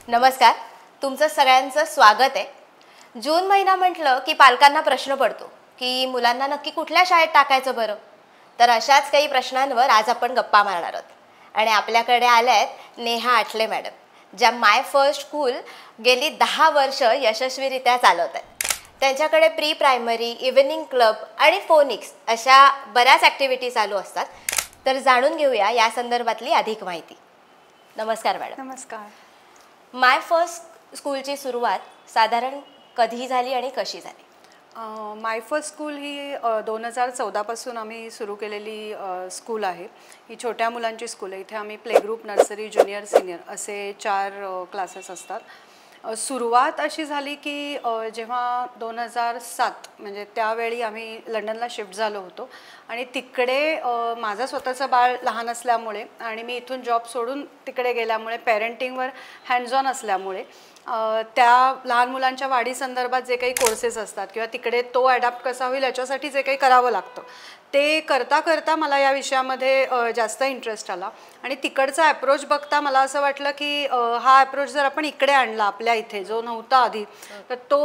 नमस्कार, तुमचं सगळ्यांचं स्वागत आहे। जून महिना म्हटलं की पालकांना प्रश्न पडतो की मुलांना नक्की कुठल्या शाळेत टाकायचं बरं। तर अशाच काही प्रश्नांवर आज आपण गप्पा मारणार आहोत आणि आपल्याकडे आल्या आहेत नेहा आठले मॅडम, ज्या माय फर्स्ट स्कूल गेली 10 वर्ष यशस्वीरित्या चालवत आहेत। त्यांच्याकडे प्री प्रायमरी, इव्हिनिंग क्लब आणि फोनिक्स अशा बऱ्याच ॲक्टिव्हिटी चालू असतात। तर जाणून घेऊया या संदर्भातली अधिक माहिती। नमस्कार मॅडम। नमस्कार। माय फर्स्ट स्कूलची सुरुवात साधारण कधी झाली आणि कशी झाली? माय फर्स्ट स्कूल ही 2014 पासून आम्ही सुरू केलेली स्कूल आहे। ही छोट्या मुलांची स्कूल आहे। इथे आम्ही play group, nursery, junior, senior असे 4 क्लासेस असतात। सुरुवात अशी झाली की जेव्हा 2007 म्हणजे त्यावेळी आम्ही लंडनला शिफ्ट झालो होतो आणि तिकडे माझं स्वतःचं बाळ लहान असल्यामुळे आणि मी इथून जॉब सोडून तिकडे गेल्यामुळे पेरेंटिंगवर हँड्स ऑन असल्यामुळे त्या लहान मुलांच्या वाढी संदर्भात जे काही कोर्सेस असतात किंवा तिकडे तो अडॅप्ट कसा होईल याच्यासाठी जे काही करावं लागतं ते करता करता मला या विषयामध्ये जास्त इंटरेस्ट आला आणि तिकडचा अप्रोच बघता मला असं वाटलं की हा अप्रोच जर आपण इकडे आणला आपल्या इथे जो नव्हता आधी तर तो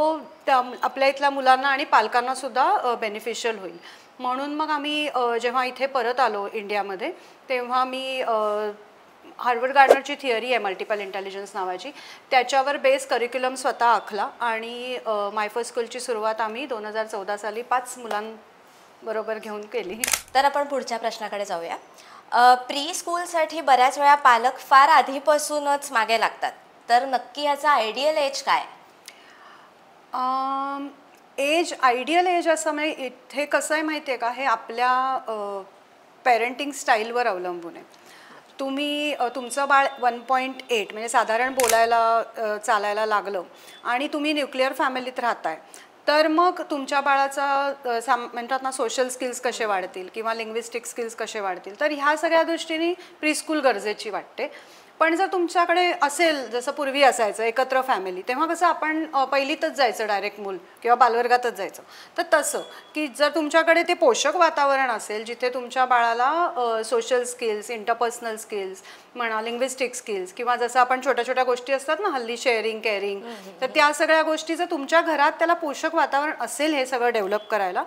आपल्या इथल्या मुलांना आणि पालकांना सुद्धा बेनिफिशियल होईल। म्हणून मग आम्ही जेव्हा इथे परत आलो इंडियामध्ये तेव्हा मी हार्वर्ड गार्डनरची थिअरी आहे मल्टिपल इंटेलिजन्स नावाची, त्याच्यावर बेस करिक्युलम स्वतः आखला आणि माय फर्स्ट स्कूलची सुरुवात आम्ही 2014 साली 5 मुलांबरोबर घेऊन केली। तर आपण पुढच्या प्रश्नाकडे जाऊया। प्री स्कूलसाठी बऱ्याच वेळा पालक फार आधीपासूनच मागे लागतात, तर नक्की ह्याचा आयडियल एज काय? आयडियल एज असं म्हणजे इथे कसं आहे माहिती आहे का, हे आपल्या पेरेंटिंग स्टाईलवर अवलंबून आहे। तुम्ही तुमचं बाळ 1.8 म्हणजे साधारण बोलायला चालायला लागलं आणि तुम्ही न्यूक्लिअर फॅमिलीत राहताय तर मग तुमच्या बाळाचा म्हणतात ना सोशल स्किल्स कसे वाढतील किंवा लिंग्विस्टिक स्किल्स कसे वाढतील, तर ह्या सगळ्या दृष्टीने प्रीस्कूल गरजेची वाटते। पण जर तुमच्याकडे असेल जसं पूर्वी असायचं एकत्र फॅमिली तेव्हा कसं आपण पहिलीतच जायचं डायरेक्ट मूल किंवा बालवर्गातच जायचं, तर तसं की जर तुमच्याकडे ते पोषक वातावरण असेल जिथे तुमच्या बाळाला सोशल स्किल्स, इंटरपर्सनल स्किल्स म्हणा, लिंग्विस्टिक स्किल्स किंवा जसं आपण छोट्या छोट्या गोष्टी असतात ना हल्ली शेअरिंग, केअरिंग, तर त्या सगळ्या गोष्टी जर तुमच्या घरात त्याला पोषक वातावरण असेल हे सगळं डेव्हलप करायला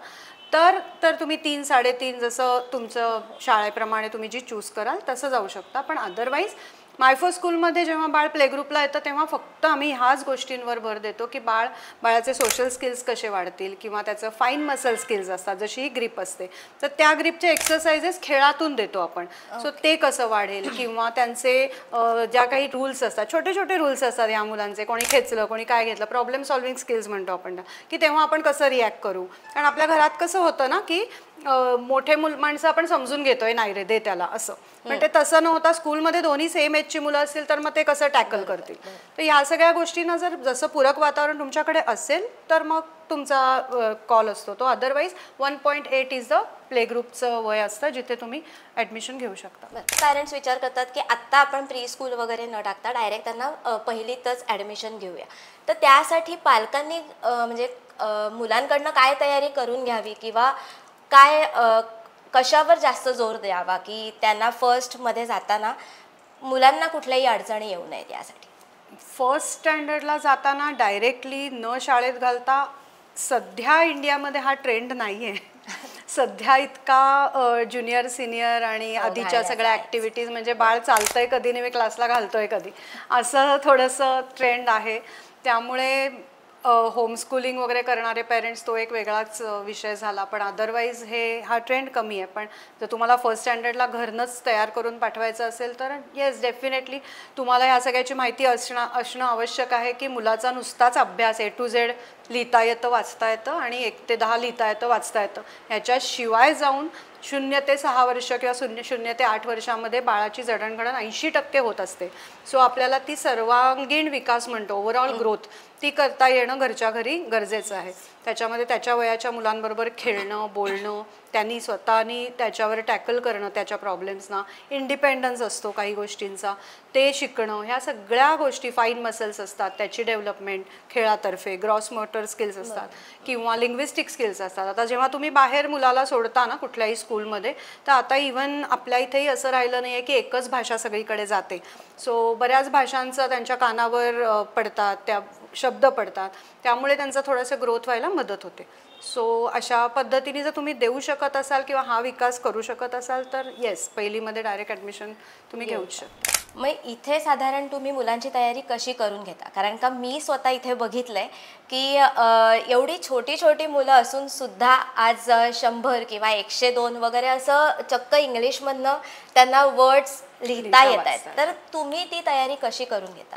तर तुम्ही 3-3.5 जसं तुमचं शाळेप्रमाणे तुम्ही जी चूज कराल तसं जाऊ शकता। पण अदरवाईज माय फर्स्ट स्कूलमध्ये जेव्हा बाळ प्ले ग्रुपला येतं तेव्हा फक्त आम्ही ह्याच गोष्टींवर भर देतो की बाळाचे सोशल स्किल्स कसे वाढतील किंवा त्याचं फाईन मसल स्किल्स असतात जशी ही ग्रीप असते तर त्या ग्रीपचे एक्सरसाइजेस खेळातून देतो आपण। सो ते कसं वाढेल किंवा त्यांचे ज्या काही रूल्स असतात, छोटे छोटे रूल्स असतात या मुलांचे, कोणी खेचलं कोणी काय घेतलं, प्रॉब्लेम सॉल्विंग स्किल्स म्हणतो आपण की तेव्हा आपण कसं रिॲक्ट करू। कारण आपल्या घरात कसं होतं ना की मोठे माणसं आपण समजून घेतोय नाही रे दे त्याला असं, पण ते तसं न होता स्कूलमध्ये दोन्ही सेम एजची मुलं असतील तर मग ते कसं टॅकल करतील। तर ह्या सगळ्या गोष्टींना जर जसं पूरक वातावरण तुमच्याकडे असेल तर मग तुमचा कॉल असतो तो। अदरवाईज 1.8 इज द प्ले ग्रुपचं वय असतं जिथे तुम्ही ॲडमिशन घेऊ शकता। पॅरेंट्स विचार करतात की आत्ता आपण प्री स्कूल वगैरे न टाकता डायरेक्ट त्यांना पहिलीतच ॲडमिशन घेऊया, तर त्यासाठी पालकांनी म्हणजे मुलांकडनं काय तयारी करून घ्यावी किंवा काय कशावर जास्त जोर द्यावा की त्यांना फर्स्टमध्ये जाताना मुलांना कुठल्याही अडचणी येऊ नयेत यासाठी? फर्स्ट स्टँडर्डला जाताना डायरेक्टली न शाळेत घालता सध्या इंडियामध्ये हा ट्रेंड नाही आहे। सध्या इतका ज्युनियर, सिनियर आणि आधीच्या सगळ्या ॲक्टिव्हिटीज म्हणजे बाळ चालतंय कधी नाही मी क्लासला घालतोय कधी असं थोडंसं ट्रेंड आहे। त्यामुळे होमस्कूलिंग वगैरे करणारे पेरेंट्स तो एक वेगळाच विषय झाला, पण अदरवाईज हा ट्रेंड कमी आहे। पण जर तुम्हाला फर्स्ट स्टँडर्डला घरनंच तयार करून पाठवायचं असेल तर येस डेफिनेटली तुम्हाला ह्या सगळ्याची माहिती असणं आवश्यक आहे की मुलाचा नुसताच अभ्यास A to Z लिहिता येतं, वाचता येतं आणि 1 ते 10 लिहिता येतं, वाचता येतं, ह्याच्याशिवाय जाऊन 0 ते 6 वर्ष किंवा 0 ते 8 वर्षामध्ये बाळाची जडणघडण 80% होत असते। सो आपल्याला ती सर्वांगीण विकास म्हणतो ओव्हरऑल ग्रोथ ती करता येणं घरच्या घरी गरजेचं आहे। त्याच्यामध्ये त्याच्या वयाच्या मुलांबरोबर खेळणं, बोलणं, त्यांनी स्वतःनी त्याच्यावर टॅकल करणं त्याच्या प्रॉब्लेम्सना, इंडिपेंडन्स असतो काही गोष्टींचा, ते शिकणं, ह्या सगळ्या गोष्टी, फाईन मसल्स असतात त्याची डेव्हलपमेंट खेळातर्फे, ग्रॉस मोटर स्किल्स असतात किंवा लिंग्विस्टिक स्किल्स असतात. आता जेव्हा तुम्ही बाहेर मुलाला सोडता ना कुठल्याही स्कूलमध्ये, तर आता इव्हन आपल्या इथेही असं राहिलं नाही आहे की एकच भाषा सगळीकडे जाते. सो बऱ्याच भाषांचा त्यांच्या कानावर पडतात, त्या शब्द पडतात, त्यामुळे त्यांचा थोडंसं ग्रोथ व्हायला मदत होते. सो अशा पद्धतीने जर तुम्ही देऊ शकत असाल किंवा हा विकास करू शकत असाल तर येस, पहिलीमध्ये डायरेक्ट ॲडमिशन तुम्ही घेऊच शकता. मग इथे साधारण तुम्ही मुलांची तयारी कशी करून घेता? कारण का मी स्वतः इथे बघितलंय की एवढी छोटी छोटी मुलं असून सुद्धा आज 100 किंवा 102 वगैरे असं चक्क इंग्लिशमधनं त्यांना वर्ड्स लिहिता येत आहेत. तर तुम्ही ती तयारी कशी करून घेता?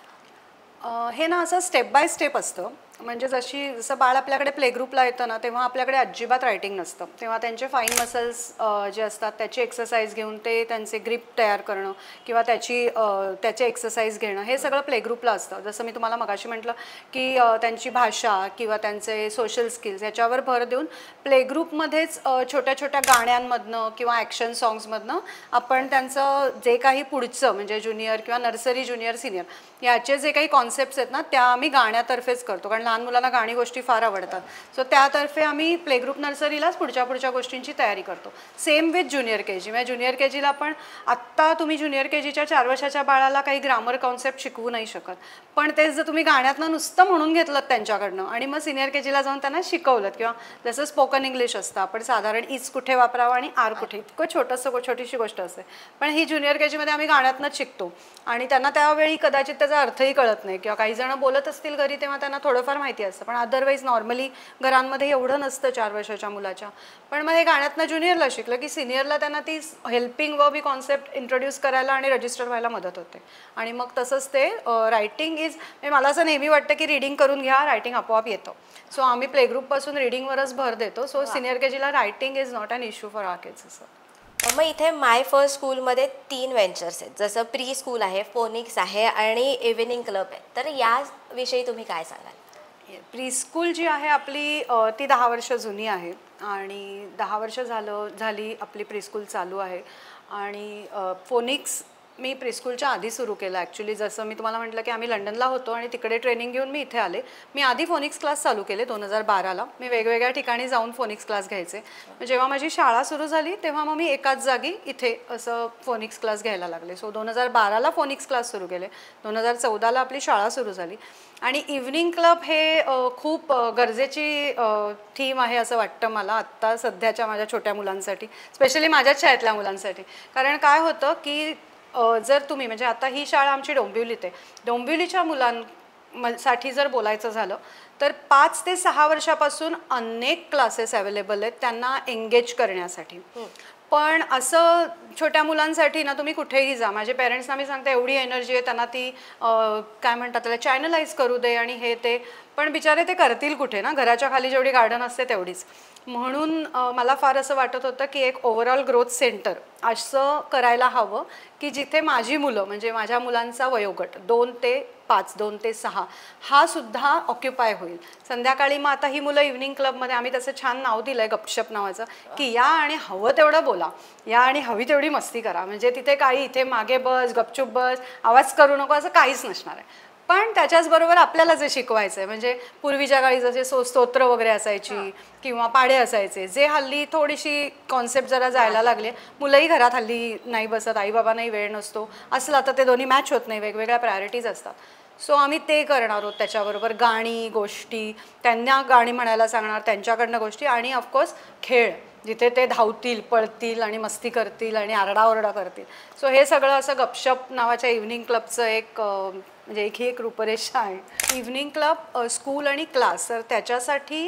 हे ना असं स्टेप बाय स्टेप असतं. म्हणजे जसं बाळ आपल्याकडे प्ले ग्रुपला येतं ना, तेव्हा आपल्याकडे अजिबात रायटिंग नसतं. तेव्हा त्यांचे फाईन मसल्स जे असतात त्याची एक्सरसाइज घेऊन ते त्यांचे ग्रिप तयार करणं किंवा त्याचे एक्सरसाइज घेणं, हे सगळं प्ले ग्रुपला असतं. जसं मी तुम्हाला मगाशी म्हटलं की त्यांची भाषा किंवा त्यांचे सोशल स्किल्स ह्याच्यावर भर देऊन प्ले ग्रुपमध्येच छोट्या छोट्या गाण्यांमधनं किंवा ॲक्शन सॉंग्समधनं आपण त्यांचं जे काही पुढचं म्हणजे ज्युनियर किंवा नर्सरी, ज्युनियर, सिनियर याचे जे काही कॉन्सेप्ट्स आहेत ना, त्या आम्ही गाण्यातर्फेच करतो. कारण लहान मुलांना गाणी गोष्टी फार आवडतात. सो त्यातर्फे आम्ही प्ले ग्रुप नर्सरीलाच पुढच्या गोष्टींची तयारी करतो. सेम विथ ज्युनियर के जी. म्हणजे ज्युनियर के जीला पण आत्ता तुम्ही ज्युनियर के जीच्या 4 वर्षाच्या बाळाला काही ग्रामर कॉन्सेप्ट शिकवू नाही शकत, पण तेच जर तुम्ही गाण्यातनं नुसतं म्हणून घेतलं त्यांच्याकडनं आणि मग सिनियर के जीला जाऊन त्यांना शिकवलं, किंवा जसं स्पोकन इंग्लिश असतं, आपण साधारण इज कुठे वापरावं आणि आर कुठे, इतकं छोटीशी गोष्ट असते, पण ही ज्युनियर के जीमध्ये आम्ही गाण्यातनंच शिकतो. आणि त्यांना त्यावेळी कदाचित त्याचा अर्थही कळत नाही, किंवा काही जण बोलत असतील घरी तेव्हा त्यांना थोडंफार माहिती असतं, पण अदरवाईज नॉर्मली घरांमध्ये एवढं नसतं 4 वर्षाच्या मुलाच्या. पण मग हे गाण्यातनं ज्युनियरला शिकलं की सिनियरला त्यांना ती हेल्पिंग वर्ब ही कॉन्सेप्ट इंट्रोड्यूस करायला आणि रजिस्टर व्हायला मदत होते. आणि मग तसंच ते रायटिंग मला असं नेहमी वाटतं की रीडिंग करून घ्या, रायटिंग आपोआप येतं. सो आम्ही प्ले ग्रुपपासून रीडिंगवरच भर देतो. सो सिनियर के जीला writing is not an issue for our kids. असं मग इथे माय फर्स्ट स्कूलमध्ये 3 व्हेंचर्स आहेत, जसं प्री स्कूल आहे, फोनिक्स आहे आणि इव्हिनिंग क्लब आहे. तर याविषयी तुम्ही काय सांगाल? प्री स्कूल जी आहे आपली ती 10 वर्ष जुनी आहे आणि 10 वर्ष झाली आपली प्री स्कूल चालू आहे. आणि फोनिक्स मी प्रीस्कूलच्या आधी सुरू केलं. ॲक्च्युली जसं मी तुम्हाला म्हटलं की आम्ही लंडनला होतो आणि तिकडे ट्रेनिंग घेऊन मी इथे आले. मी आधी फोनिक्स क्लास चालू केले 2012ला. मी वेगवेगळ्या ठिकाणी जाऊन फोनिक्स क्लास घ्यायचे. जेव्हा माझी शाळा सुरू झाली तेव्हा मग मी एकाच जागी इथे असं फोनिक्स क्लास घ्यायला लागले. सो 2012ला फोनिक्स क्लास सुरू केले. 2014ला आपली शाळा सुरू झाली. आणि इव्हनिंग क्लब हे खूप गरजेची थीम आहे असं वाटतं मला आत्ता सध्याच्या माझ्या छोट्या मुलांसाठी, स्पेशली माझ्याच शाळेतल्या मुलांसाठी. कारण काय होतं की जर तुम्ही म्हणजे आता ही शाळा आमची डोंबिवलीत आहे, डोंबिवलीच्या मुलांसाठी जर बोलायचं झालं तर 5 ते 6 वर्षापासून अनेक क्लासेस अवेलेबल आहेत त्यांना एंगेज करण्यासाठी. पण असं छोट्या मुलांसाठी ना तुम्ही कुठेही जा, माझे पेरेंट्सना मी सांगते एवढी एनर्जी आहे त्यांना, ती काय म्हणतात त्याला चॅनलाइज करू दे आणि हे ते, पण बिचारे ते करतील कुठे ना, घराच्या खाली जेवढी गार्डन असते तेवढीच. म्हणून मला फार असं वाटत होतं की एक ओव्हरऑल ग्रोथ सेंटर असं करायला हवं की जिथे माझी मुलं म्हणजे माझ्या मुलांचा वयोगट 2 ते 5, 2 ते 6 हा सुद्धा ऑक्युपाय होईल. संध्याकाळी मग आता ही मुलं इव्हनिंग क्लबमध्ये आम्ही त्याचं छान नाव दिलं आहे गपशप नावाचं, की या आणि हवं तेवढं बोला, या आणि हवी तेवढी मस्ती करा. म्हणजे तिथे काही इथे मागे बस, गपचूप बस, आवाज करू नको असं काहीच नसणार आहे. पण त्याच्याचबरोबर आपल्याला जे शिकवायचं आहे म्हणजे पूर्वीच्या काळी जसे स्तोत्र वगैरे असायची किंवा पाढे असायचे, जे हल्ली थोडीशी कॉन्सेप्ट जरा जायला लागले. मुलंही घरात हल्ली नाही बसत, आईबाबांनाही वेळ नसतो, असलं तर ते दोन्ही मॅच होत नाही, वेगवेगळ्या प्रायोरिटीज असतात. सो आम्ही ते करणार आहोत. त्याच्याबरोबर गाणी, गोष्टी, त्यांना गाणी म्हणायला सांगणार, त्यांच्याकडनं गोष्टी, आणि ऑफकोर्स खेळ, जिथे ते धावतील, पळतील आणि मस्ती करतील आणि आरडाओरडा करतील. सो हे सगळं असं गपशप नावाच्या इव्हनिंग क्लबचं एक म्हणजे एक रूपरेषा आहे. इव्हनिंग क्लब, स्कूल आणि क्लास, तर त्याच्यासाठी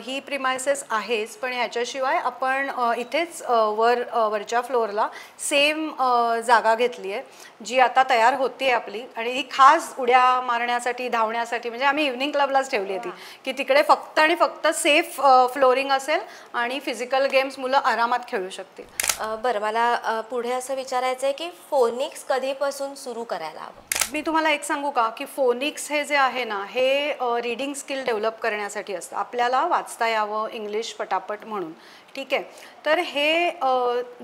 ही प्रिमायसेस आहेच, पण ह्याच्याशिवाय आपण इथेच वरच्या फ्लोअरला सेम जागा घेतली आहे जी आता तयार होती आहे आपली, आणि ही खास उड्या मारण्यासाठी, धावण्यासाठी म्हणजे आम्ही इव्हनिंग क्लबलाच ठेवली आहे ती, की तिकडे फक्त आणि फक्त सेफ फ्लोरिंग असेल आणि फिजिकल गेम्स मुलं आरामात खेळू शकतील. बरं, मला पुढे असं विचारायचं आहे की फोनिक्स कधीपासून सुरू करायला हवं? मी तुम्हाला एक सांगू का की फोनिक्स हे जे आहे ना हे रीडिंग स्किल डेव्हलप करण्यासाठी असतं, आपल्याला वाचता यावं इंग्लिश पटापट म्हणून, ठीक आहे. तर हे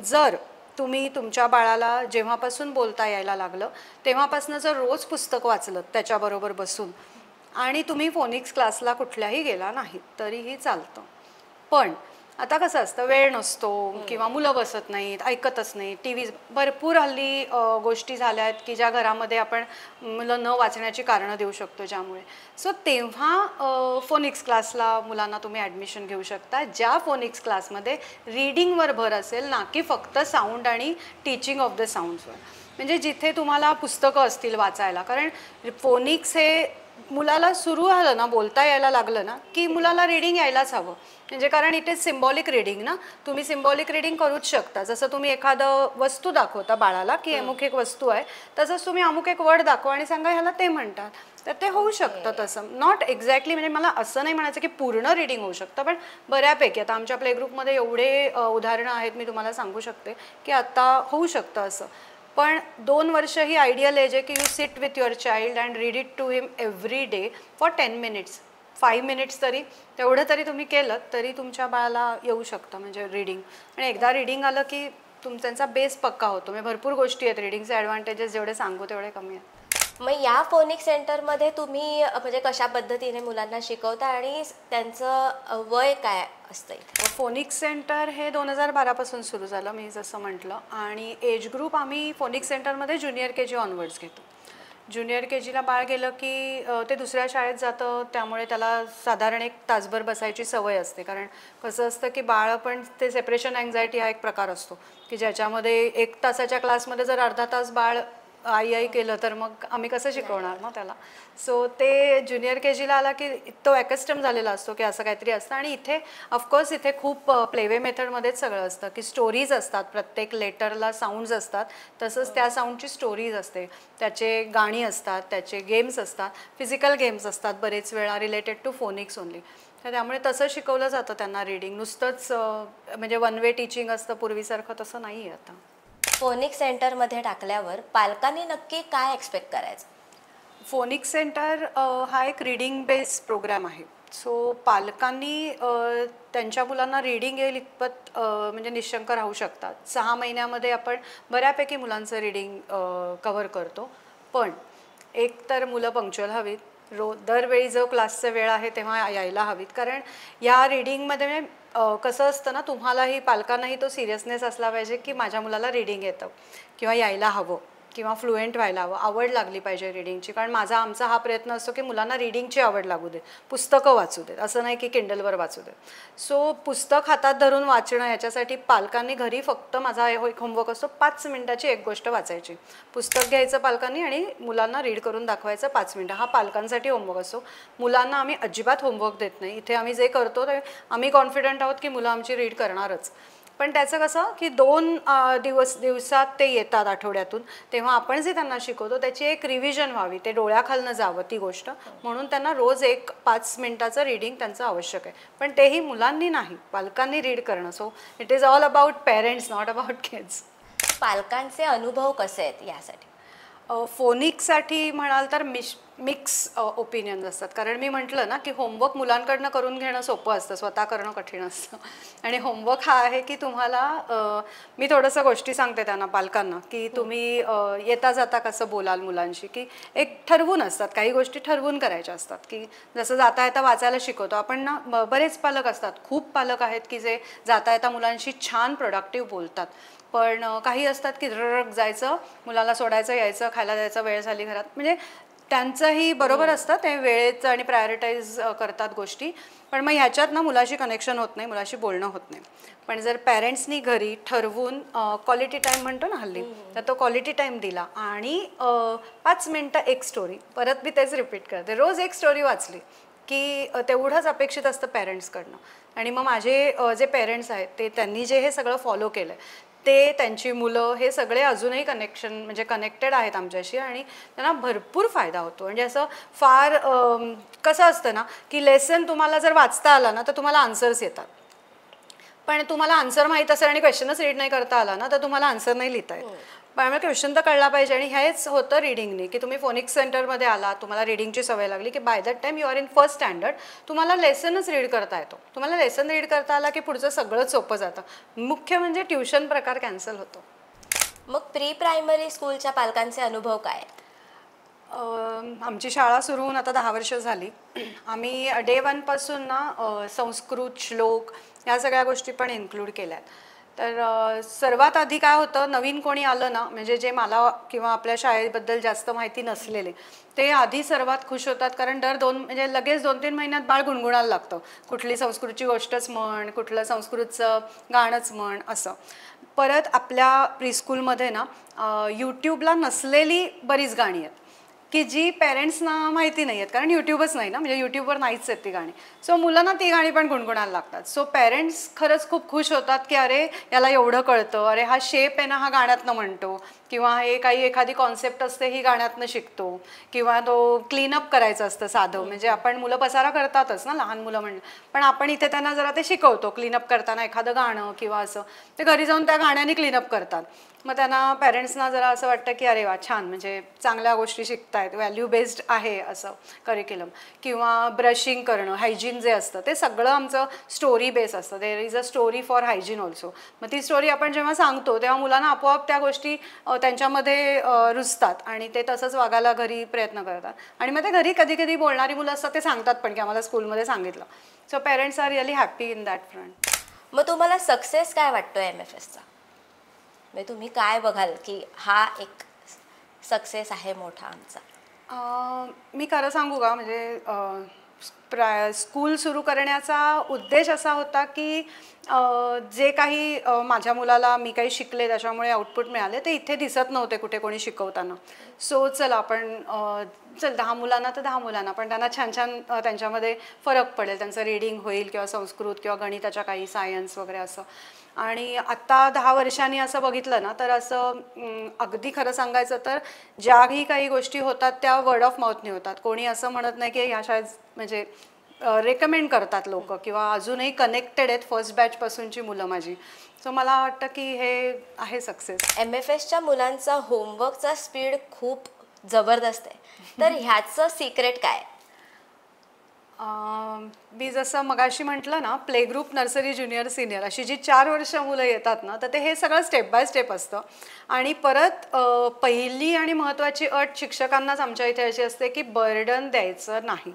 जर तुम्ही तुमच्या बाळाला जेव्हापासून बोलता यायला लागलं तेव्हापासून जर रोज पुस्तक वाचलं त्याच्याबरोबर बसून आणि तुम्ही फोनिक्स क्लासला कुठल्याही गेला नाही तरीही चालतं. पण आता कसं असतं, वेळ नसतो किंवा मुलं बसत नाहीत, ऐकतच नाही, टी व्ही, भरपूर हल्ली गोष्टी झाल्या आहेत की ज्या घरामध्ये आपण मुलं न वाचण्याची कारणं देऊ शकतो ज्यामुळे. सो तेव्हा फोनिक्स क्लासला मुलांना तुम्ही ॲडमिशन घेऊ शकता, ज्या फोनिक्स क्लासमध्ये रीडिंगवर भर असेल ना की फक्त साऊंड आणि टीचिंग ऑफ द साऊंड्सवर. म्हणजे जिथे तुम्हाला पुस्तकं असतील वाचायला, कारण फोनिक्स हे मुलाला सुरू झालं ना, बोलता यायला लागलं ना की मुलाला रीडिंग यायलाच हवं. म्हणजे कारण इट इज सिम्बॉलिक रीडिंग ना, तुम्ही सिम्बॉलिक रीडिंग करूच शकता. जसं तुम्ही एखादं वस्तू दाखवता बाळाला की अमुक एक वस्तू आहे, तसंच तुम्ही अमुक एक वर्ड दाखवा आणि सांगा ह्याला ते म्हणतात, तर ते होऊ शकतं तसं. नॉट एक्झॅक्टली, म्हणजे मला असं नाही म्हणायचं की पूर्ण रीडिंग होऊ शकतं, पण बऱ्यापैकी. आता आमच्या प्ले ग्रुपमध्ये एवढे उदाहरणं आहेत, मी तुम्हाला सांगू शकते की आता होऊ शकतं असं. पण 2 वर्ष ही आयडियल एज आहे की you sit with your child and read it to him every day for 10 minutes, 5 minutes तरी, तेवढं तरी तुम्ही केलं तरी तुमच्या बाळाला येऊ शकतं म्हणजे रीडिंग. आणि एकदा रीडिंग आलं की त्यांचा बेस पक्का होतो. म्हणजे भरपूर गोष्टी आहेत, रीडिंगचे ॲडव्हान्टेजेस जेवढे सांगू तेवढे कमी आहेत. मग या फोनिक्स सेंटरमध्ये तुम्ही म्हणजे कशा पद्धतीने मुलांना शिकवता आणि त्यांचं वय काय असतं इथे? फोनिक्स सेंटर हे 2012 पासून सुरू झालं मी जसं म्हटलं, आणि एज ग्रुप आम्ही फोनिक्स सेंटरमध्ये ज्युनियर KG ऑनवर्ड्स घेतो. ज्युनियर KGला बाळ गेलं की ते दुसऱ्या शाळेत जातं, त्यामुळे त्याला साधारण 1 तासभर बसायची सवय असते. कारण कसं असतं की बाळ पण ते सेपरेशन अँझायटी हा एक प्रकार असतो की ज्याच्यामध्ये 1 तासाच्या क्लासमध्ये जर अर्धा तास बाळ आई आई केलं तर मग आम्ही कसं शिकवणार ना त्याला. सो ते ज्युनियर KGला आला की तो ॲकस्टम झालेला असतो की असं काहीतरी असतं. आणि इथे ऑफकोर्स इथे खूप प्लेवे मेथडमध्येच सगळं असतं की स्टोरीज असतात, प्रत्येक लेटरला साऊंड्स असतात, तसंच त्या साऊंडची स्टोरीज असते, त्याचे गाणी असतात, त्याचे गेम्स असतात, फिजिकल गेम्स असतात बरेच वेळा रिलेटेड टू फोनिक्स ओनली. तर त्यामुळे तसं शिकवलं जातं त्यांना रीडिंग. नुसतंच म्हणजे वन वे टीचिंग असतं, पूर्वीसारखं तसं नाही आहे आता. फोनिक्स सेंटरमध्ये टाकल्यावर पालकांनी नक्की काय एक्सपेक्ट करायचं? फोनिक्स सेंटर हा एक रीडिंग बेस प्रोग्राम आहे. सो पालकांनी त्यांच्या मुलांना रीडिंग येईल इतपत म्हणजे निशंक राहू शकतात. 6 महिन्यामध्ये आपण बऱ्यापैकी मुलांचं रीडिंग कव्हर करतो. पण एक तर मुलं पंक्च्युअल हवीत, दरवेळी जो क्लासचा वेळ आहे तेव्हा यायला हवीत. कारण या रीडिंगमध्ये कसं असतं ना, तुम्हालाही पालकांनाही तो सिरियसनेस असला पाहिजे की माझ्या मुलाला रीडिंग येतं किंवा यायला हवं किंवा फ्लुएंट व्हायला हवं, आवड लागली पाहिजे रीडिंगची. कारण आमचा हा प्रयत्न असतो की मुलांना रीडिंगची आवड लागू देत, पुस्तकं वाचू देत, असं नाही की किंडलवर वाचू देत. सो पुस्तक हातात धरून वाचणं, याच्यासाठी पालकांनी घरी फक्त माझा एक होमवर्क असतो, 5 मिनिटाची एक गोष्ट वाचायची. पुस्तक घ्यायचं पालकांनी आणि मुलांना रीड करून दाखवायचं 5 मिनिटं. हा पालकांसाठी होमवर्क असतो. मुलांना आम्ही अजिबात होमवर्क देत नाही. इथे आम्ही जे करतो ते आम्ही कॉन्फिडंट आहोत की मुलं आमची रीड करणारच. पण त्याचं कसं की 2 दिवसात ते येतात आठवड्यातून, तेव्हा आपण जे त्यांना शिकवतो त्याची एक रिव्हिजन व्हावी, ते डोळ्याखालनं जावं ती गोष्ट, म्हणून त्यांना रोज एक 5 मिनिटाचं रीडिंग त्यांचं आवश्यक आहे. पण तेही मुलांनी नाही, पालकांनी रीड करणं. So it is all about parents, not about kids. पालकांचे अनुभव कसे आहेत यासाठी? फोनिक्ससाठी म्हणाल तर मिक्स ओपिनियन्स असतात. कारण मी म्हटलं ना की होमवर्क मुलांकडनं करून घेणं सोपं असतं, स्वतः करणं कठीण असतं. आणि होमवर्क हा आहे की तुम्हाला मी थोडंसं गोष्टी सांगते त्यांना, पालकांना, की तुम्ही येता जाता कसं बोलाल मुलांशी, की एक ठरवून असतात, काही गोष्टी ठरवून करायच्या असतात. की जसं जाता येता वाचायला शिकवतो आपण ना, बरेच पालक असतात, खूप पालक आहेत की जे जाता येता मुलांशी छान प्रोडक्टिव्ह बोलतात. पण काही असतात की रग जायचं, मुलाला सोडायचं, यायचं, खायला द्यायचं, वेळ झाली घरात. म्हणजे त्यांचंही बरोबर असतं, ते वेळेचं आणि प्रायोरिटाईज करतात गोष्टी. पण मग ह्याच्यात ना मुलाशी कनेक्शन होत नाही, मुलाशी बोलणं होत नाही. पण जर पॅरेंट्सनी घरी ठरवून क्वालिटी टाईम म्हणतो ना हल्ली, तर तो क्वालिटी टाईम दिला आणि 5 मिनिटं एक स्टोरी, परत मी तेच रिपीट करते, रोज एक स्टोरी वाचली की तेवढंच अपेक्षित असतं पॅरेंट्सकडनं. आणि मग माझे जे पेरेंट्स आहेत ते त्यांनी जे हे सगळं फॉलो केलं ते त्यांची मुलं हे सगळे अजूनही म्हणजे कनेक्टेड आहेत आमच्याशी आणि त्यांना भरपूर फायदा होतो. म्हणजे असं फार कसं असतं ना की लेसन तुम्हाला जर वाचता आला ना तर तुम्हाला आन्सर्स येतात, पण तुम्हाला आन्सर माहीत असेल आणि क्वेश्चनच रीड नाही करता आला ना तर तुम्हाला आन्सर नाही लिहिता येत. आम्हाला क्वेश्चन तर कळला पाहिजे. आणि हेच होतं रीडिंगने, की तुम्ही फोनिक्स सेंटरमध्ये आला, तुम्हाला रीडिंगची सवय लागली, की by that time you are in first standard तुम्हाला लेसनच रीड करता येतो. तुम्हाला लेसन रीड करता आला की पुढचं सगळंच सोपं जातं. मुख्य म्हणजे ट्युशन प्रकार कॅन्सल होतो. मग प्री प्रायमरी स्कूलच्या पालकांचे अनुभव काय आहेत? आमची शाळा सुरू होऊन आता 10 वर्ष झाली. आम्ही डे 1पासून ना संस्कृत, श्लोक या सगळ्या गोष्टी पण इन्क्लूड केल्या आहेत. तर सर्वात आधी काय होतं, नवीन कोणी आलं ना, म्हणजे जे मला किंवा आपल्या शाळेबद्दल जास्त माहिती नसलेले, ते आधी सर्वात खुश होतात. कारण म्हणजे लगेच 2-3 महिन्यात बाळ गुणगुणायला लागतं. कुठली संस्कृतची गोष्टच म्हण, कुठलं संस्कृतचं गाणंच म्हण असं. परत आपल्या प्रीस्कूलमध्ये ना यूट्यूबला नसलेली बरीच गाणी आहेत, की जी पेरेंट्सना माहिती नाही आहेत. कारण यूट्यूबच नाही ना, म्हणजे यूट्यूबवर नाहीच आहेत ती गाणी. सो मुलांना ती गाणी पण गुणगुणायला लागतात. सो पेरेंट्स खरंच खूप खुश होतात, की अरे याला एवढं कळतं, अरे हा शेप आहे ना हा गाण्यातनं म्हणतो, किंवा हे एखादी कॉन्सेप्ट असते ही गाण्यातनं शिकतो, किंवा तो क्लीनअप करायचं असतं साधं. म्हणजे आपण मुलं पसारा करतातच ना लहान मुलं म्हणून, पण आपण इथे त्यांना जरा ते शिकवतो. क्लीनअप करताना एखादं गाणं किंवा असं ते घरी जाऊन त्या गाण्याने क्लीनअप करतात. मग त्यांना पेरेंट्सना जरा असं वाटतं, की अरे वा छान, म्हणजे चांगल्या गोष्टी शिकतायत, व्हॅल्यू बेस्ड आहे असं करिक्युलम. किंवा ब्रशिंग करणं, हायजीन जे असतं ते सगळं आमचं स्टोरी बेस असतं. There is a story for hygiene also. मग ती स्टोरी आपण जेव्हा सांगतो तेव्हा मुलांना आपोआप त्या गोष्टी त्यांच्यामध्ये रुजतात आणि ते तसंच वागायला घरी प्रयत्न करतात. आणि मग ते घरी कधी कधी बोलणारी मुलं असतात ते सांगतात पण, की आम्हाला स्कूलमध्ये सांगितलं. So parents are really happy in that front. मग तुम्हाला सक्सेस काय वाटतो MFSचा? म्हणजे तुम्ही काय बघाल की हा एक सक्सेस आहे मोठा आमचा? मी खरं सांगू का, म्हणजे स्कूल सुरू करण्याचा उद्देश असा होता की जे काही माझ्या मुलाला मी काही शिकले त्याच्यामुळे आउटपुट मिळाले ते इथे दिसत नव्हते कुठे कोणी शिकवताना. सो चला आपण 10 मुलांना तर 10 मुलांना पण त्यांना छान छान त्यांच्यामध्ये फरक पडेल, त्यांचं रीडिंग होईल किंवा संस्कृत किंवा गणिताच्या काही सायन्स वगैरे असं. आणि आत्ता 10 वर्षांनी असं बघितलं ना तर असं अगदी खरं सांगायचं तर ज्याही काही गोष्टी होतात त्या वर्ड ऑफ माउथने होतात. कोणी असं म्हणत नाही की ह्या शाळेत म्हणजे रेकमेंड करतात लोक, किंवा अजूनही कनेक्टेड आहेत फर्स्ट बॅचपासूनची मुलं माझी. सो मला वाटतं की हे आहे सक्सेस. MFSच्या मुलांचा होमवर्कचा स्पीड खूप जबरदस्त आहे, तर ह्याचं सिक्रेट काय? मी जसं मगाशी म्हटलं ना, play group, nursery, junior, senior अशी जी 4 वर्ष मुलं येतात ना, तर ते हे सगळं स्टेप बाय स्टेप असतं. आणि परत पहिली आणि महत्त्वाची अट शिक्षकांनाच आमच्या इथे अशी असते की बर्डन द्यायचं नाही,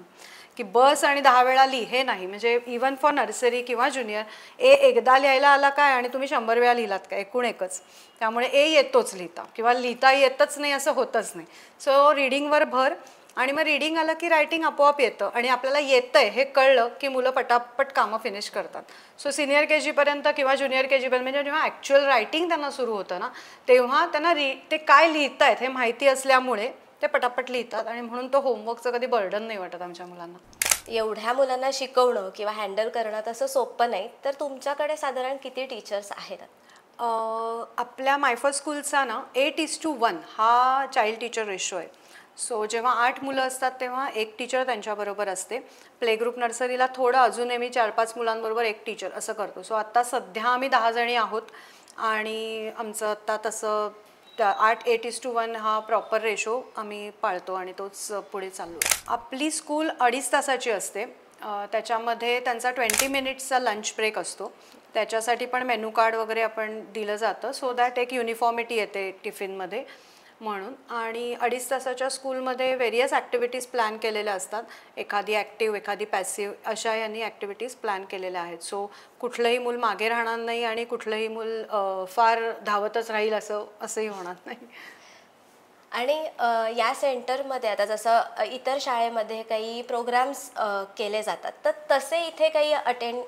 की बस आणि 10 वेळा लिह हे नाही. म्हणजे इवन फॉर नर्सरी किंवा ज्युनियर एकदा लिहायला आला काय आणि तुम्ही 100 वेळा लिहिलात काय, एकूण एकच. त्यामुळे येतोच लिहिता, किंवा लिहिता येतच नाही असं होतच नाही. सो रीडिंगवर भर, आणि मग रीडिंग आलं की रायटिंग आपोआप येतं. आणि आपल्याला येतंय हे कळलं की मुलं पटापट कामं फिनिश करतात. सो सिनियर KG किंवा ज्युनियर KG म्हणजे जेव्हा ॲक्च्युअल रायटिंग त्यांना सुरू होतं ना, तेव्हा त्यांना ते काय लिहित आहेत हे माहिती असल्यामुळे ते पटापट लिहितात. आणि म्हणून तो होमवर्कचं कधी बर्डन नाही वाटत आमच्या मुलांना. एवढ्या मुलांना शिकवणं किंवा हँडल करणं तसं सोपं नाही, तर तुमच्याकडे साधारण किती टीचर्स आहेत? आपल्या मायफर्स्ट स्कूलचा ना 8:1 हा चाइल्ड टीचर रेशो आहे. सो जेव्हा 8 मुलं असतात तेव्हा एक टीचर त्यांच्याबरोबर असते. प्ले ग्रुप नर्सरीला थोडं अजूनही मी 4-5 मुलांबरोबर एक टीचर असं करतो. सो आत्ता सध्या आम्ही 10 जणी आहोत. आणि आमचं आत्ता तसं 8:1 हा प्रॉपर रेशो आम्ही पाळतो आणि तोच पुढे चालू आहे. आपली स्कूल 2.5 तासाची असते. त्याच्यामध्ये त्यांचा 20 मिनिट्सचा लंच ब्रेक असतो. त्याच्यासाठी पण मेनू कार्ड वगैरे आपण दिलं जातं, सो दॅट एक युनिफॉर्मिटी येते टिफिनमध्ये म्हणून. आणि 2.5 तासाच्या स्कूलमध्ये व्हेरियस ॲक्टिव्हिटीज प्लॅन केलेल्या असतात. एखादी ॲक्टिव्ह, एखादी पॅसिव्ह अशा यांनी ॲक्टिव्हिटीज प्लॅन केलेल्या आहेत. सो कुठलंही मूल मागे राहणार नाही आणि कुठलंही मूल फार धावतच राहील असंही होणार नाही. आणि या सेंटरमध्ये आता जसं इतर शाळेमध्ये काही प्रोग्राम्स केले जातात, तर तसे इथे काही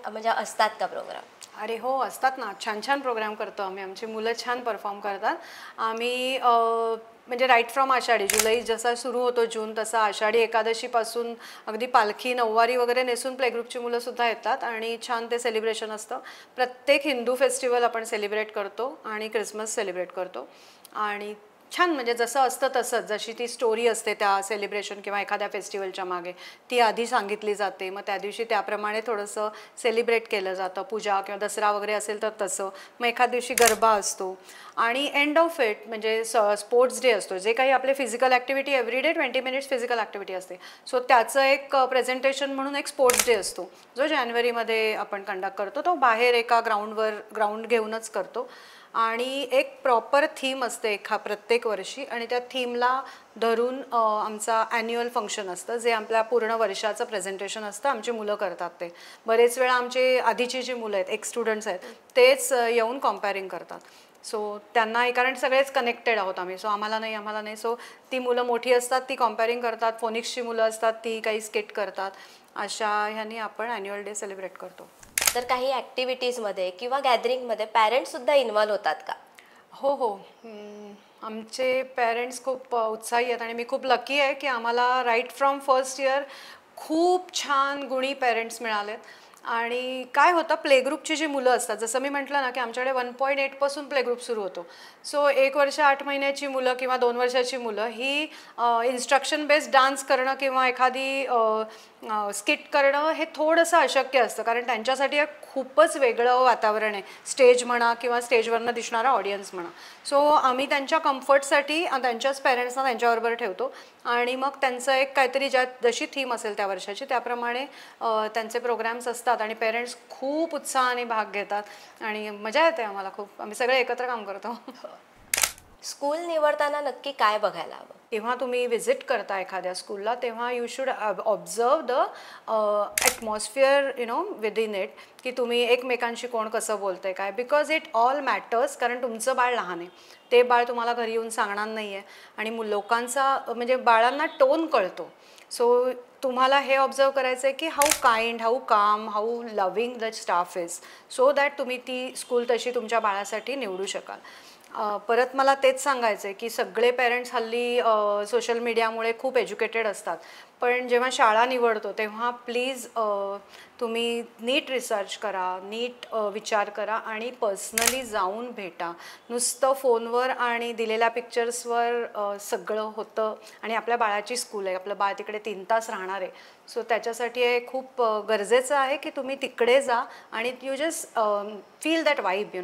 म्हणजे असतात का प्रोग्राम? अरे हो, असतात ना. छान छान प्रोग्राम करतो आम्ही. आमची मुलं छान परफॉर्म करतात. आम्ही म्हणजे राईट फ्रॉम आषाढी, जुलै जसा सुरू होतो जून, तसा आषाढी एकादशीपासून अगदी पालखी, नऊवारी वगैरे नेसून प्लेग्रुपची मुलंसुद्धा येतात आणि छान ते सेलिब्रेशन असतं. प्रत्येक हिंदू फेस्टिवल आपण सेलिब्रेट करतो आणि क्रिसमस सेलिब्रेट करतो. आणि छान म्हणजे जसं असतं तसंच, जशी ती स्टोरी असते त्या सेलिब्रेशन किंवा एखाद्या फेस्टिवलच्या मागे ती आधी सांगितली जाते. मग त्या दिवशी त्याप्रमाणे थोडंसं सेलिब्रेट केलं जातं. पूजा किंवा दसरा वगैरे असेल तर तसं. मग एखाद दिवशी गरबा असतो आणि एंड ऑफ इट म्हणजे स्पोर्ट्स डे असतो. जे काही आपले physical activity everyday 20 minutes physical activity असते. सो त्याचं एक प्रेझेंटेशन म्हणून एक स्पोर्ट्स डे असतो जो जानेवारीमध्ये आपण कंडक्ट करतो. तो बाहेर एका ग्राउंड घेऊनच करतो आणि एक प्रॉपर थीम असते प्रत्येक वर्षी आणि त्या थीमला धरून आमचा ॲन्युअल फंक्शन असतं जे आपल्या पूर्ण वर्षाचं प्रेझेंटेशन असतं. आमची मुलं करतात ते. बरेच वेळा आमचे आधीची जी मुलं आहेत एक्स स्टुडंट्स आहेत तेच येऊन कॉम्पॅरिंग करतात. सो त्यांना कारण सगळेच कनेक्टेड आहोत आम्ही. सो आम्हाला नाही. सो ती मुलं मोठी असतात ती कॉम्पॅरिंग करतात. फोनिक्सची मुलं असतात ती काही स्किट करतात. अशा ह्यानी आपण ॲन्युअल डे सेलिब्रेट करतो. तर काही ॲक्टिव्हिटीजमध्ये किंवा गॅदरिंगमध्ये पॅरेंट्ससुद्धा इन्व्हॉल्व होतात का? हो. आमचे पेरेंट्स खूप उत्साही आहेत आणि मी खूप लकी आहे की आम्हाला राईट फ्रॉम फर्स्ट इयर खूप छान गुणी पेरेंट्स मिळालेत. आणि काय होतं, प्लेग्रुपची जी मुलं असतात, जसं मी म्हटलं ना की आमच्याकडे 1.8 पासून प्लेग्रुप सुरू होतो. सो 1 वर्ष 8 महिन्याची मुलं किंवा 2 वर्षाची मुलं ही इन्स्ट्रक्शन बेस्ड डान्स करणं किंवा एखादी स्किट करणं हे थोडंसं अशक्य असतं कारण त्यांच्यासाठी खूपच वेगळं वातावरण आहे. स्टेज म्हणा किंवा स्टेजवरनं दिसणारा ऑडियन्स म्हणा. सो आम्ही त्यांच्या कम्फर्टसाठी त्यांच्याच पेरेंट्सना त्यांच्याबरोबर ठेवतो आणि मग त्यांचं एक काहीतरी जशी थीम असेल त्या वर्षाची त्याप्रमाणे त्यांचे प्रोग्रॅम्स असतात आणि पेरेंट्स खूप उत्साहाने भाग घेतात आणि मजा येते आम्हाला खूप. आम्ही सगळे एकत्र काम करतो. स्कूल निवडताना नक्की काय बघायला हवं? जेव्हा तुम्ही व्हिजिट करता एखाद्या स्कूलला तेव्हा you should observe the atmosphere within it, की तुम्ही एकमेकांशी कोण कसं बोलतंय काय, बिकॉज इट ऑल मॅटर्स. कारण तुमचं बाळ लहान आहे, ते बाळ तुम्हाला घरी येऊन सांगणार नाही आहे आणि लोकांचा म्हणजे बाळांना टोन कळतो. सो तुम्हाला हे ऑब्झर्व करायचं आहे की हाऊ काइंड, हाऊ काम, how loving the staff is, so that तुम्ही ती स्कूल तशी तुमच्या बाळासाठी निवडू शकाल. परत मला तेच सांगायचं आहे की सगळे पेरेंट्स हल्ली सोशल मीडियामुळे खूप एज्युकेटेड असतात, पण जेव्हा शाळा निवडतो तेव्हा प्लीज तुम्ही नीट रिसर्च करा, नीट विचार करा आणि पर्सनली जाऊन भेटा. नुसतं फोनवर आणि दिलेल्या पिक्चर्सवर सगळं होतं आणि आपल्या बाळाची स्कूल आहे, आपलं बाळ तिकडे 3 तास राहणार आहे. सो त्याच्यासाठी हे खूप गरजेचं आहे की तुम्ही तिकडे जा आणि you just feel that vibe.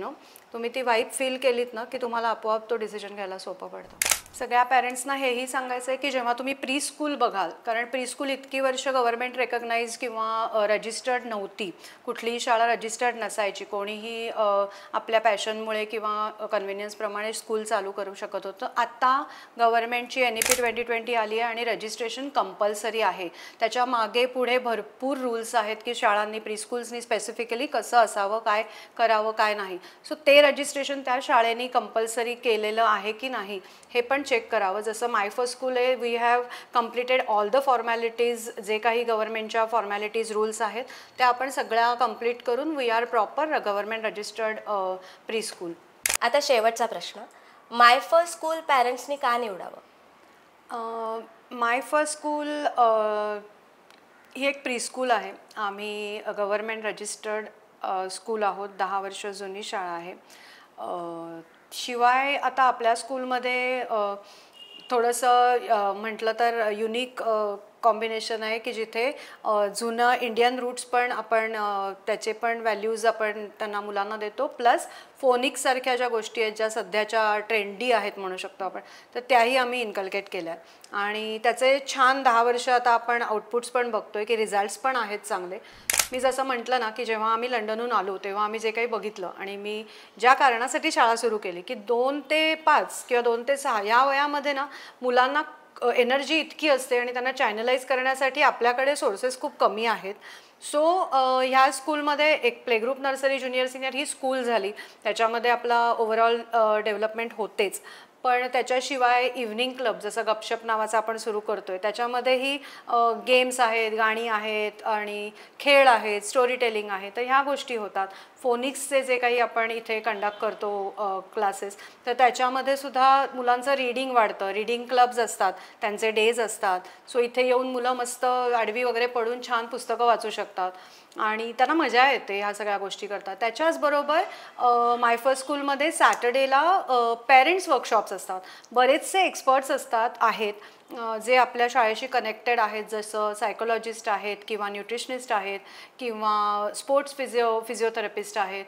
तुम्ही ती वाईब फील केलीत ना की तुम्हाला आपोआप तो डिसिजन घ्यायला सोपं पडतं. सगळ्या पेरेंट्सना हेही सांगायचं आहे की जेव्हा तुम्ही प्री स्कूल बघाल, कारण प्री स्कूल इतकी वर्ष गव्हर्नमेंट रेकग्नाइज किंवा रजिस्टर्ड नव्हती, कुठलीही शाळा रजिस्टर्ड नसायची, कोणीही आपल्या पॅशनमुळे किंवा कन्व्हिनियन्सप्रमाणे स्कूल चालू करू शकत होतं. आता गव्हर्नमेंटची NEP 2020 आली आहे आणि रजिस्ट्रेशन कंपल्सरी आहे. त्याच्या मागे पुढे भरपूर रूल्स आहेत की शाळांनी प्री स्कूल्सनी स्पेसिफिकली कसं असावं, काय करावं, काय नाही. सो ते रजिस्ट्रेशन त्या शाळेने कंपल्सरी केलेलं आहे की नाही हे पण चेक करावं. जसं माय फर्स्ट स्कूल आहे, we have completed all the formalities, जे काही गव्हर्नमेंटच्या फॉर्मॅलिटीज रूल्स आहेत त्या आपण सगळ्या कंप्लीट करून we are proper government registered preschool. आता शेवटचा प्रश्न, माय फर्स्ट स्कूल पॅरेंट्सनी का निवडावं? माय फर्स्ट स्कूल ही एक प्री स्कूल आहे. आम्ही गव्हर्नमेंट रजिस्टर्ड स्कूल आहोत, 10 वर्ष जुनी शाळा आहे. शिवाय आता आपल्या स्कूलमध्ये थोडंसं म्हटलं तर युनिक कॉम्बिनेशन आहे की जिथे जुनं इंडियन रूट्स पण आपण त्याचे पण व्हॅल्यूज आपण त्यांना मुलांना देतो, प्लस फोनिक्ससारख्या ज्या गोष्टी आहेत ज्या सध्याच्या ट्रेंडी आहेत म्हणू शकतो आपण, तर त्याही आम्ही इन्कल्केट केल्या आणि त्याचे छान 10 वर्ष आता आपण आउटपुट्स पण बघतोय की रिझल्ट्स पण आहेत चांगले. मी जसं म्हटलं ना की जेव्हा आम्ही लंडनहून आलो तेव्हा आम्ही जे काही बघितलं आणि मी ज्या कारणासाठी शाळा सुरू केली की 2 ते 5 किंवा 2 ते 6 या वयामध्ये ना मुलांना एनर्जी इतकी असते आणि त्यांना चॅनलाइज करण्यासाठी आपल्याकडे सोर्सेस खूप कमी आहेत. सो ह्या स्कूलमध्ये एक प्लेग्रुप, नर्सरी, ज्युनियर, सिनियर ही स्कूल झाली, त्याच्यामध्ये आपला ओव्हरऑल डेव्हलपमेंट होतेच. पण त्याच्याशिवाय इव्हनिंग क्लब जसं गपशप नावाचा आपण सुरू करतोय त्याच्यामध्येही गेम्स आहेत, गाणी आहेत आणि खेळ आहेत, स्टोरी टेलिंग आहे, तर ह्या गोष्टी होतात. फोनिक्सचे जे काही आपण इथे कंडक्ट करतो क्लासेस, तर त्याच्यामध्ये सुद्धा मुलांचं रीडिंग वाढतं. रीडिंग क्लब्स असतात, त्यांचे डेज असतात. सो इथे येऊन मुलं मस्त आडवी वगैरे पडून छान पुस्तकं वाचू शकतात आणि त्यांना मजा येते ह्या सगळ्या गोष्टी करतात. त्याच्याचबरोबर माय फर्स्ट स्कूलमध्ये सॅटर्डेला पेरेंट्स वर्कशॉप्स असतात. बरेचसे एक्सपर्ट्स आहेत जे आपल्या शाळेशी कनेक्टेड आहेत, जसं सायकोलॉजिस्ट आहेत किंवा न्यूट्रिशनिस्ट आहेत किंवा स्पोर्ट्स फिजिओथेरपिस्ट आहेत.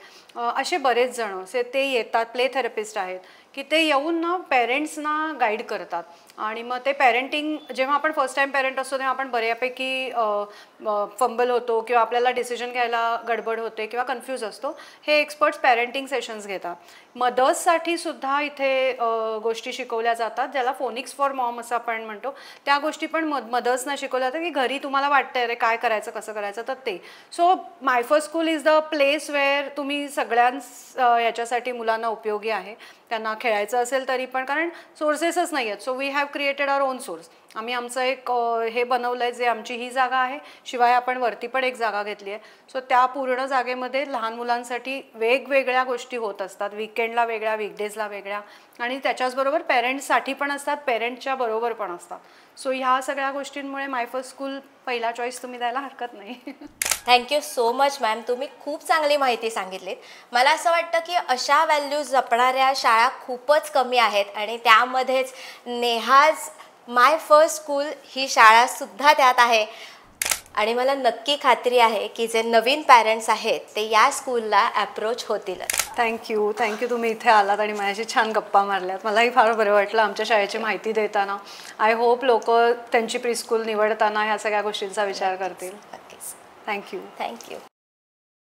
असे बरेच जण ते येतात, प्ले थेरपिस्ट आहेत, की ते येऊन ना पेरेंट्सना गाईड करतात. आणि मग ते पेरेंटिंग, जेव्हा आपण फर्स्ट टाईम पेरेंट असतो तेव्हा आपण बऱ्यापैकी फंबल होतो किंवा आपल्याला डिसिजन घ्यायला गडबड होते किंवा कन्फ्यूज असतो. हे एक्सपर्ट्स पेरेंटिंग सेशन्स घेतात. मदर्ससाठी सुद्धा इथे गोष्टी शिकवल्या जातात, ज्याला फोनिक्स फॉर मॉम असं आपण म्हणतो. त्या गोष्टी पण मदर्सना शिकवल्या जातात, की घरी तुम्हाला वाटतंय अरे काय करायचं, कसं करायचं, तर ते. So my first school is the place where तुम्ही सगळ्यांच याच्यासाठी मुलांना उपयोगी आहे. त्यांना खेळायचं असेल तरी पण, कारण सोर्सेसच नाही आहेत. So we have created our own source. आम्ही आमचं एक हे बनवलं आहे, जे आमची ही जागा आहे, शिवाय आपण वरती पण एक जागा घेतली आहे. सो त्या पूर्ण जागेमध्ये लहान मुलांसाठी वेगवेगळ्या गोष्टी होत असतात. वीकेंडला वेगळ्या, वीकडेजला वेगळ्या, आणि त्याच्याचबरोबर पेरेंट्ससाठी पण असतात, पेरेंट्सच्या बरोबर पण असतात. सो ह्या सगळ्या गोष्टींमुळे माय फर्स्ट स्कूल पहिला चॉईस तुम्ही द्यायला हरकत नाही. थँक्यू सो मच मॅम, तुम्ही खूप चांगली माहिती सांगितलीत. मला असं वाटतं की अशा व्हॅल्यूज जपणाऱ्या शाळा खूपच कमी आहेत आणि त्यामध्येच नेहाज माय फर्स्ट स्कूल ही शाळासुद्धा त्यात आहे. आणि मला नक्की खात्री आहे की जे नवीन पॅरेंट्स आहेत ते या स्कूलला अप्रोच होतीलच. थँक्यू तुम्ही इथे आलात आणि माझ्याशी छान गप्पा मारल्यात. मलाही फार बरं वाटलं आमच्या शाळेची माहिती देताना. आय होप लोक त्यांची प्री स्कूल निवडताना ह्या सगळ्या गोष्टींचा विचार करतील. नक्कीच. थँक्यू. थँक्यू.